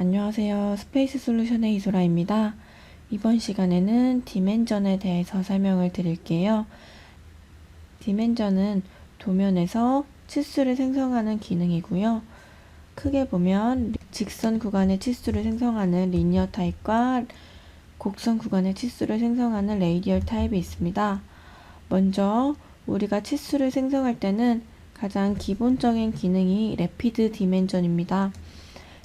안녕하세요. 스페이스 솔루션의 이소라입니다. 이번 시간에는 디멘전에 대해서 설명을 드릴게요. 디멘전은 도면에서 치수를 생성하는 기능이고요. 크게 보면 직선 구간의 치수를 생성하는 리니어 타입과 곡선 구간의 치수를 생성하는 레이디얼 타입이 있습니다. 먼저 우리가 치수를 생성할 때는 가장 기본적인 기능이 래피드 디멘전입니다.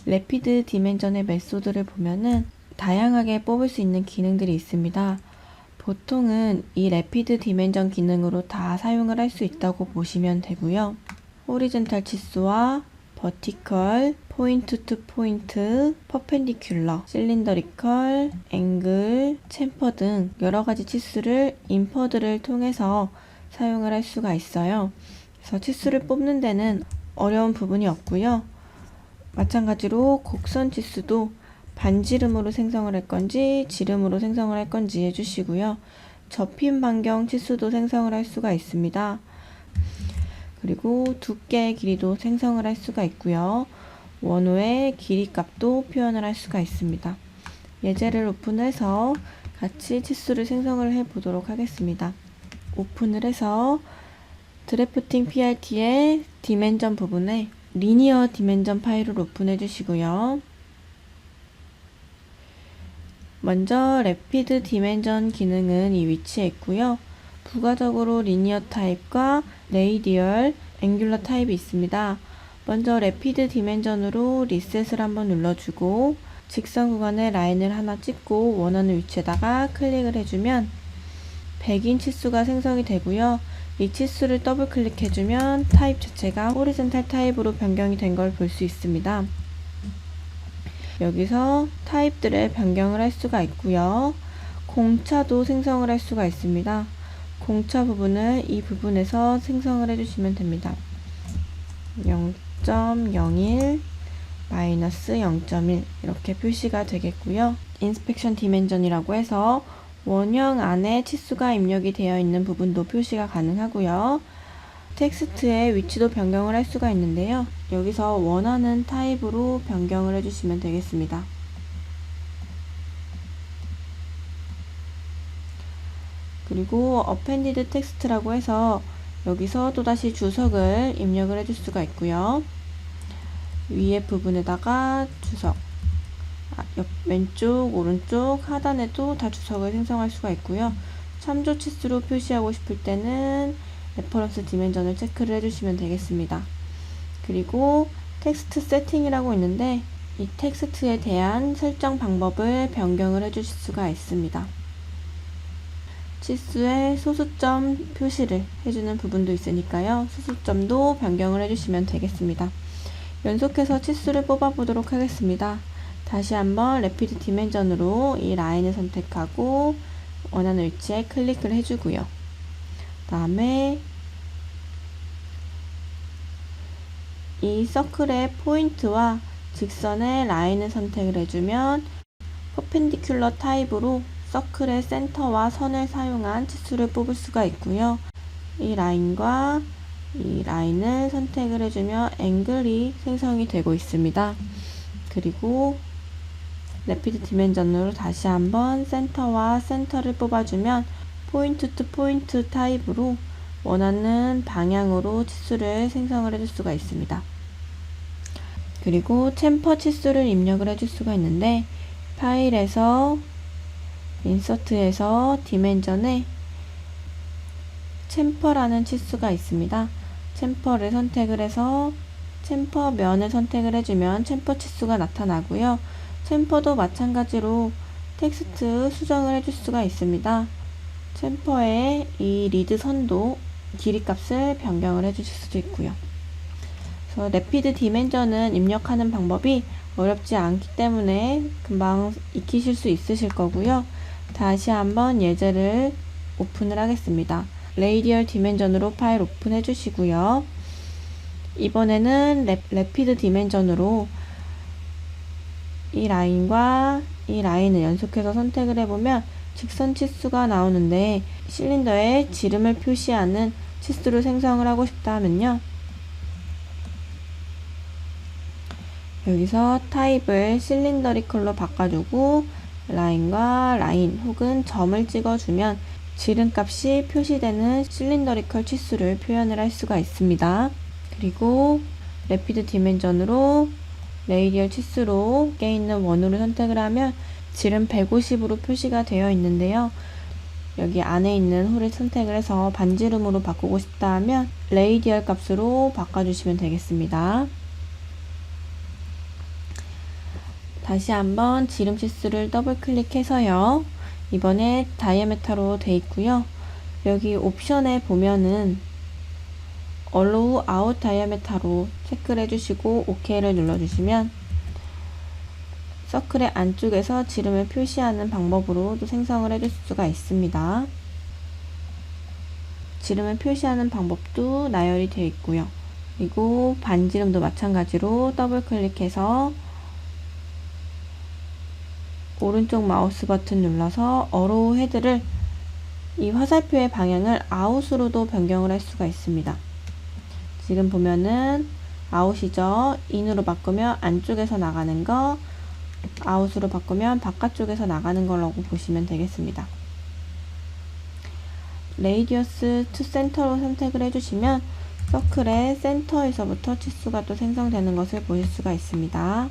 래피드 디멘전의 메소드를 보면은 다양하게 뽑을 수 있는 기능들이 있습니다. 보통은 이 래피드 디멘전 기능으로 다 사용을 할 수 있다고 보시면 되고요. 호리젠탈 치수와 버티컬, 포인트 투 포인트, 퍼펜디큘러, 실린더리컬, 앵글, 챔퍼 등 여러가지 치수를 인퍼드를 통해서 사용을 할 수가 있어요. 그래서 치수를 뽑는 데는 어려운 부분이 없고요. 마찬가지로 곡선 치수도 반지름으로 생성을 할 건지 지름으로 생성을 할 건지 해주시고요. 접힘 반경 치수도 생성을 할 수가 있습니다. 그리고 두께의 길이도 생성을 할 수가 있고요. 원호의 길이 값도 표현을 할 수가 있습니다. 예제를 오픈해서 같이 치수를 생성을 해 보도록 하겠습니다. 오픈을 해서 드래프팅 PRT의 디멘전 부분에 리니어 디멘전 파일을 오픈해 주시고요. 먼저 래피드 디멘전 기능은 이 위치에 있고요. 부가적으로 리니어 타입과 레이디얼, 앵귤러 타입이 있습니다. 먼저 래피드 디멘전으로 리셋을 한번 눌러주고 직선 구간에 라인을 하나 찍고 원하는 위치에다가 클릭을 해주면 백인 치수가 생성이 되고요. 이 치수를 더블 클릭해주면 타입 자체가 호리젠탈 타입으로 변경이 된 걸 볼 수 있습니다. 여기서 타입들을 변경을 할 수가 있고요. 공차도 생성을 할 수가 있습니다. 공차 부분을 이 부분에서 생성을 해주시면 됩니다. 0.01 마이너스 0.1 이렇게 표시가 되겠고요. 인스펙션 디멘전이라고 해서 원형 안에 치수가 입력이 되어 있는 부분도 표시가 가능하고요. 텍스트의 위치도 변경을 할 수가 있는데요. 여기서 원하는 타입으로 변경을 해주시면 되겠습니다. 그리고 appended 텍스트라고 해서 여기서 또다시 주석을 입력을 해줄 수가 있고요. 위에 부분에다가 주석, 왼쪽, 오른쪽, 하단에도 다 주석을 생성할 수가 있고요. 참조 치수로 표시하고 싶을 때는 레퍼런스 디멘전을 체크를 해주시면 되겠습니다. 그리고 텍스트 세팅이라고 있는데 이 텍스트에 대한 설정 방법을 변경을 해주실 수가 있습니다. 치수에 소수점 표시를 해주는 부분도 있으니까요. 소수점도 변경을 해주시면 되겠습니다. 연속해서 치수를 뽑아 보도록 하겠습니다. 다시 한번 래피드 디멘전으로 이 라인을 선택하고 원하는 위치에 클릭을 해주고요. 다음에 이 서클의 포인트와 직선의 라인을 선택을 해주면 퍼펜디큘러 타입으로 서클의 센터와 선을 사용한 치수를 뽑을 수가 있고요. 이 라인과 이 라인을 선택을 해주면 앵글이 생성이 되고 있습니다. 그리고 래피드 디멘전으로 다시 한번 센터와 센터를 뽑아주면 포인트 투 포인트 타입으로 원하는 방향으로 치수를 생성을 해줄 수가 있습니다. 그리고 챔퍼 치수를 입력을 해줄 수가 있는데 파일에서 인서트에서 디멘전에 챔퍼라는 치수가 있습니다. 챔퍼를 선택을 해서 챔퍼 면을 선택을 해주면 챔퍼 치수가 나타나고요. 챔퍼도 마찬가지로 텍스트 수정을 해줄 수가 있습니다. 챔퍼의 이 리드 선도 길이 값을 변경을 해주실 수도 있고요. 그래서 래피드 디멘전은 입력하는 방법이 어렵지 않기 때문에 금방 익히실 수 있으실 거고요. 다시 한번 예제를 오픈을 하겠습니다. 레이디얼 디멘전으로 파일 오픈해 주시고요. 이번에는 래피드 디멘전으로 이 라인과 이 라인을 연속해서 선택을 해보면 직선 치수가 나오는데 실린더에 지름을 표시하는 치수를 생성을 하고 싶다 하면요. 여기서 타입을 실린더리컬로 바꿔주고 라인과 라인 혹은 점을 찍어주면 지름값이 표시되는 실린더리컬 치수를 표현을 할 수가 있습니다. 그리고 래피드 디멘전으로 레이디얼 치수로 깨 있는 원으로 선택을 하면 지름 150으로 표시가 되어 있는데요. 여기 안에 있는 홀을 선택을 해서 반지름으로 바꾸고 싶다 하면 레이디얼 값으로 바꿔주시면 되겠습니다. 다시 한번 지름 치수를 더블 클릭해서요. 이번에 다이아메타로 되어 있고요. 여기 옵션에 보면은 Allow Out Diameter로 체크를 해주시고 OK를 눌러주시면 서클의 안쪽에서 지름을 표시하는 방법으로도 생성을 해줄 수가 있습니다. 지름을 표시하는 방법도 나열이 되어 있고요. 그리고 반지름도 마찬가지로 더블 클릭해서 오른쪽 마우스 버튼 눌러서 어로우 헤드를 이 화살표의 방향을 아웃으로도 변경을 할 수가 있습니다. 지금 보면은 아웃이죠. 인으로 바꾸면 안쪽에서 나가는 거, 아웃으로 바꾸면 바깥쪽에서 나가는 거라고 보시면 되겠습니다. 레이디어스 투 센터로 선택을 해주시면 서클의 센터에서부터 치수가 또 생성되는 것을 보실 수가 있습니다.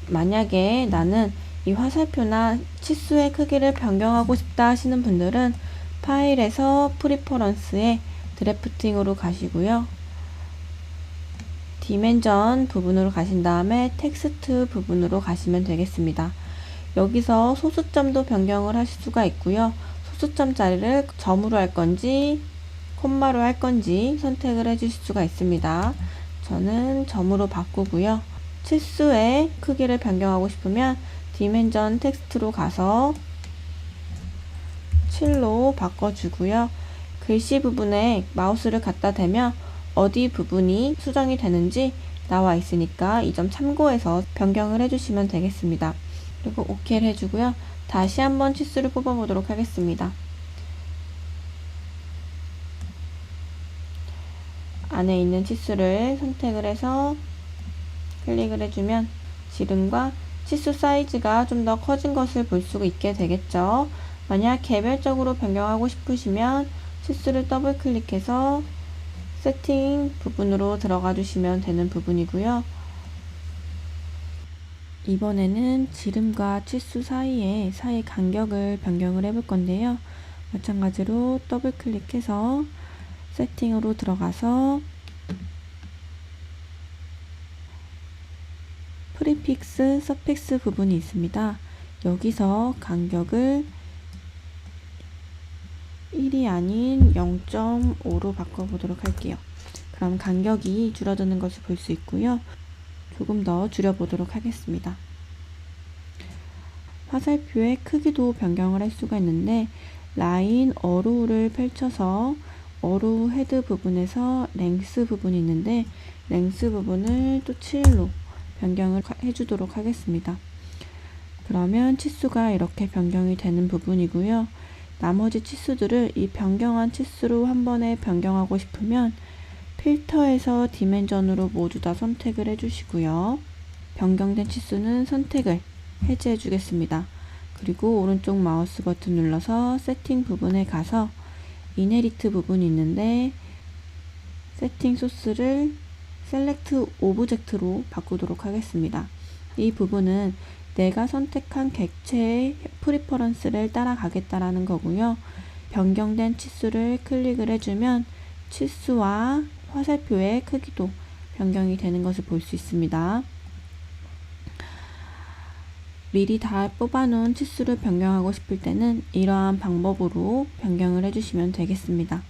만약에 나는 이 화살표나 치수의 크기를 변경하고 싶다 하시는 분들은 파일에서 프리퍼런스에 드래프팅으로 가시고요. 디멘전 부분으로 가신 다음에 텍스트 부분으로 가시면 되겠습니다. 여기서 소수점도 변경을 하실 수가 있고요. 소수점 자리를 점으로 할 건지 콤마로 할 건지 선택을 해 주실 수가 있습니다. 저는 점으로 바꾸고요. 치수의 크기를 변경하고 싶으면 디멘전 텍스트로 가서 7로 바꿔주고요. 글씨 부분에 마우스를 갖다 대면 어디 부분이 수정이 되는지 나와 있으니까 이 점 참고해서 변경을 해주시면 되겠습니다. 그리고 OK를 해주고요. 다시 한번 치수를 뽑아보도록 하겠습니다. 안에 있는 치수를 선택을 해서 클릭을 해주면 지름과 치수 사이즈가 좀 더 커진 것을 볼 수 있게 되겠죠. 만약 개별적으로 변경하고 싶으시면 치수를 더블 클릭해서 세팅 부분으로 들어가 주시면 되는 부분이고요. 이번에는 지름과 치수 사이 간격을 변경을 해볼 건데요. 마찬가지로 더블 클릭해서 세팅으로 들어가서 프리픽스, 서픽스 부분이 있습니다. 여기서 간격을 1이 아닌 0.5로 바꿔보도록 할게요. 그럼 간격이 줄어드는 것을 볼 수 있고요. 조금 더 줄여보도록 하겠습니다. 화살표의 크기도 변경을 할 수가 있는데 라인 어로우를 펼쳐서 어로우 헤드 부분에서 랭스 부분이 있는데 랭스 부분을 또 7로 변경을 해주도록 하겠습니다. 그러면 치수가 이렇게 변경이 되는 부분이고요. 나머지 치수들을 이 변경한 치수로 한 번에 변경하고 싶으면 필터에서 디멘전으로 모두 다 선택을 해주시고요. 변경된 치수는 선택을 해제해 주겠습니다. 그리고 오른쪽 마우스 버튼 눌러서 세팅 부분에 가서 이네리트 부분이 있는데 세팅 소스를 셀렉트 오브젝트로 바꾸도록 하겠습니다. 이 부분은 내가 선택한 객체의 프리퍼런스를 따라가겠다라는 거고요. 변경된 치수를 클릭을 해주면 치수와 화살표의 크기도 변경이 되는 것을 볼 수 있습니다. 미리 다 뽑아놓은 치수를 변경하고 싶을 때는 이러한 방법으로 변경을 해주시면 되겠습니다.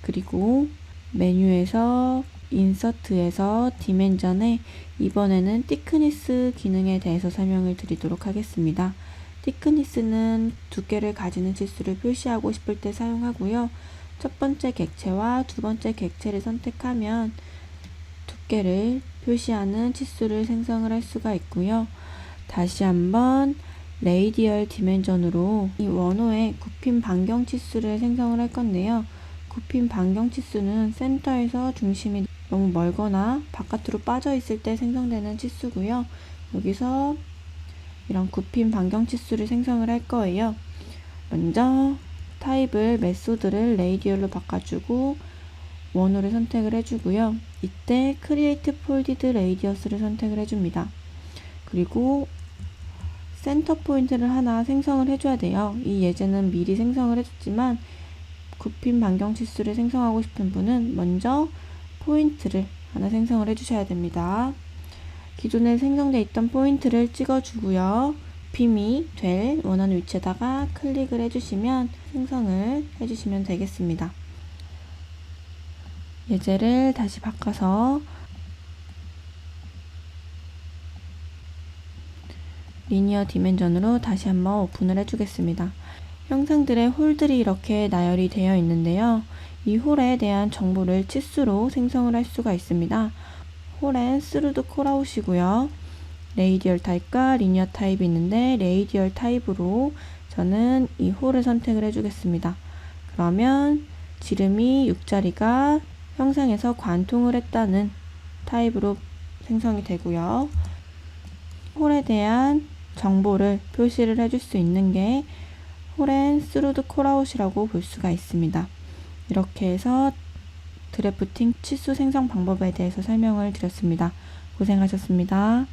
그리고 메뉴에서 인서트에서 디멘전에 이번에는 티크니스 기능에 대해서 설명을 드리도록 하겠습니다. 티크니스는 두께를 가지는 치수를 표시하고 싶을 때 사용하고요. 첫 번째 객체와 두 번째 객체를 선택하면 두께를 표시하는 치수를 생성을 할 수가 있고요. 다시 한번 레이디얼 디멘전으로 이 원호의 굽힘 반경 치수를 생성을 할 건데요. 굽힌 반경 치수는 센터에서 중심이 너무 멀거나 바깥으로 빠져 있을 때 생성되는 치수고요. 여기서 이런 굽힌 반경 치수를 생성을 할 거예요. 먼저 타입을 메소드를 레이디얼로 바꿔주고 원호를 선택을 해주고요. 이때 크리에이트 폴디드 레이디어스를 선택을 해줍니다. 그리고 센터 포인트를 하나 생성을 해줘야 돼요. 이 예제는 미리 생성을 해줬지만 굽힌 반경 치수를 생성하고 싶은 분은 먼저 포인트를 하나 생성을 해주셔야 됩니다. 기존에 생성되어 있던 포인트를 찍어주고요. 굽힘이 될 원하는 위치에다가 클릭을 해주시면 생성을 해주시면 되겠습니다. 예제를 다시 바꿔서 리니어 디멘전으로 다시 한번 오픈을 해주겠습니다. 형상들의 홀들이 이렇게 나열이 되어 있는데요. 이 홀에 대한 정보를 치수로 생성을 할 수가 있습니다. 홀엔 스루드 콜아웃이고요. 레이디얼 타입과 리니어 타입이 있는데 레이디얼 타입으로 저는 이 홀을 선택을 해주겠습니다. 그러면 지름이 6자리가 형상에서 관통을 했다는 타입으로 생성이 되고요. 홀에 대한 정보를 표시를 해줄 수 있는 게 홀엔 스루드 콜아웃이라고 볼 수가 있습니다. 이렇게 해서 드래프팅 치수 생성 방법에 대해서 설명을 드렸습니다. 고생하셨습니다.